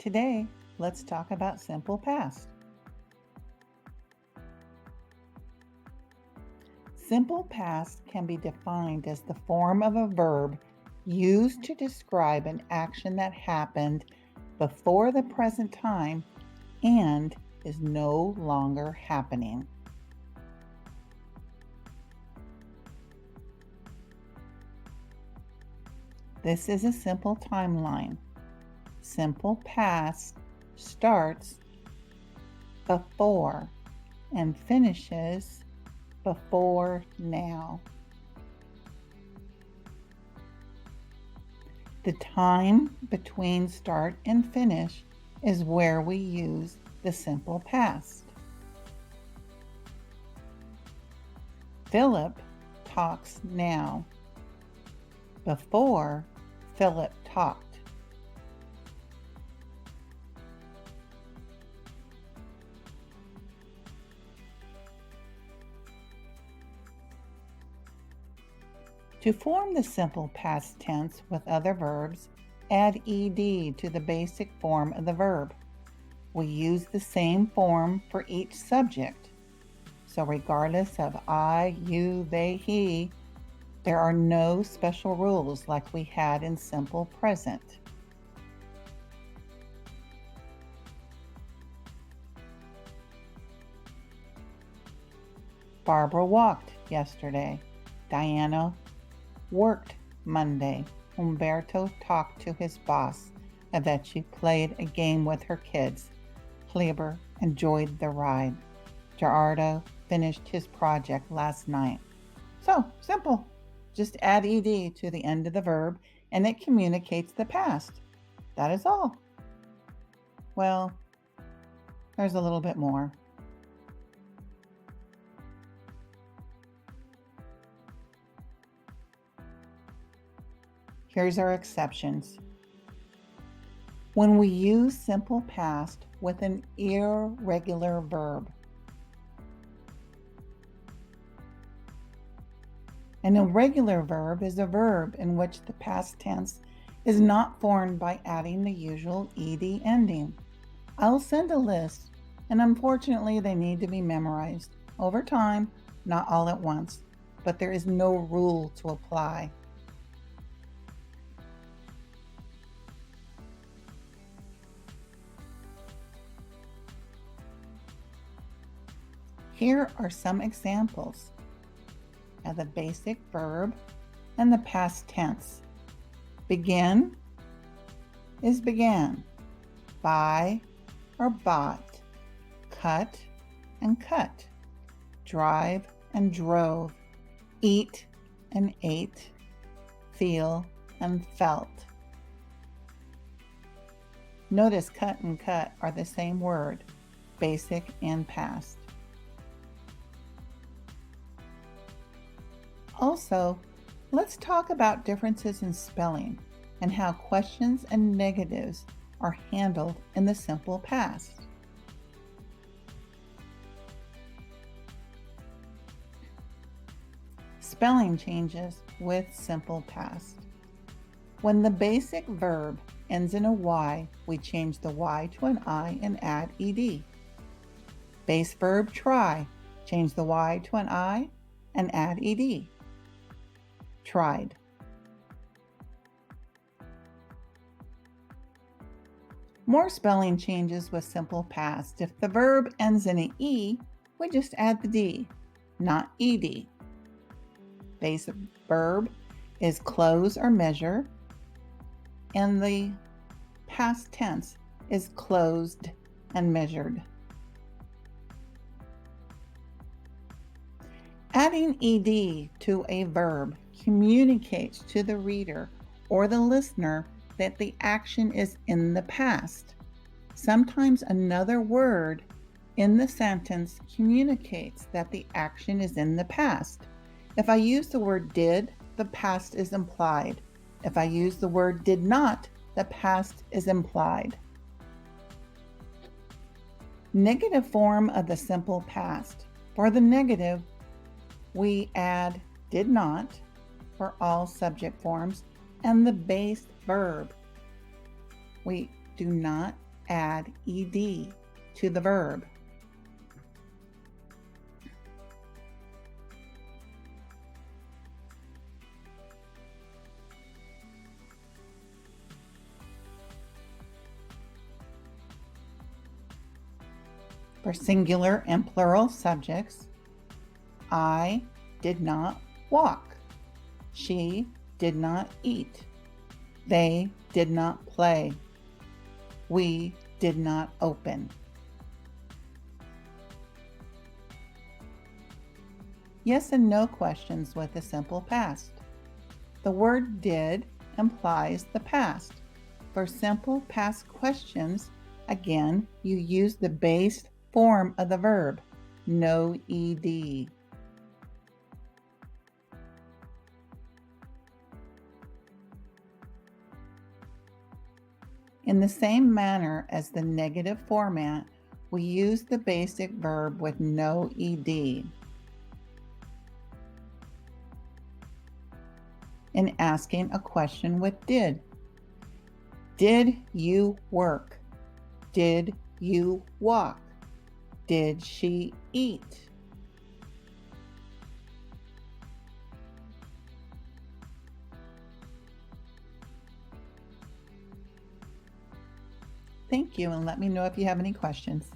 Today, let's talk about simple past. Simple past can be defined as the form of a verb used to describe an action that happened before the present time and is no longer happening. This is a simple timeline. Simple past starts before and finishes before now. The time between start and finish is where we use the simple past. Philip talks now. Before Philip talked. To form the simple past tense with other verbs, add ed to the basic form of the verb. We use the same form for each subject. So regardless of I, you, they, he, there are no special rules like we had in simple present. Barbara walked yesterday. Diana worked Monday. Umberto talked to his boss. Yvette played a game with her kids. Kleber enjoyed the ride. Gerardo finished his project last night. So, simple. Just add ed to the end of the verb and it communicates the past. That is all. Well, there's a little bit more. Here's our exceptions. When we use simple past with an irregular verb. An irregular verb is a verb in which the past tense is not formed by adding the usual ed ending. I'll send a list, and unfortunately they need to be memorized over time, not all at once, but there is no rule to apply. Here are some examples of the basic verb and the past tense. Begin is began. Buy or bought. Cut and cut. Drive and drove. Eat and ate. Feel and felt. Notice cut and cut are the same word, basic and past. Also, let's talk about differences in spelling and how questions and negatives are handled in the simple past. Spelling changes with simple past. When the basic verb ends in a Y, we change the Y to an I and add ed. Base verb try, change the Y to an I and add ed. Tried. More spelling changes with simple past. If the verb ends in an E, we just add the D, not ed. Base verb is close or measure, and the past tense is closed and measured. Adding ed to a verb communicates to the reader or the listener that the action is in the past. Sometimes another word in the sentence communicates that the action is in the past. If I use the word did, the past is implied. If I use the word did not, the past is implied. Negative form of the simple past. For the negative, we add did not for all subject forms and the base verb. We do not add ed to the verb. For singular and plural subjects, I did not walk. She did not eat. They did not play. We did not open. Yes and no questions with the simple past. The word did implies the past. For simple past questions, again, you use the base form of the verb, no ed. In the same manner as the negative format, we use the basic verb with no ed. In asking a question with did. Did you work? Did you walk? Did she eat? Thank you, and let me know if you have any questions.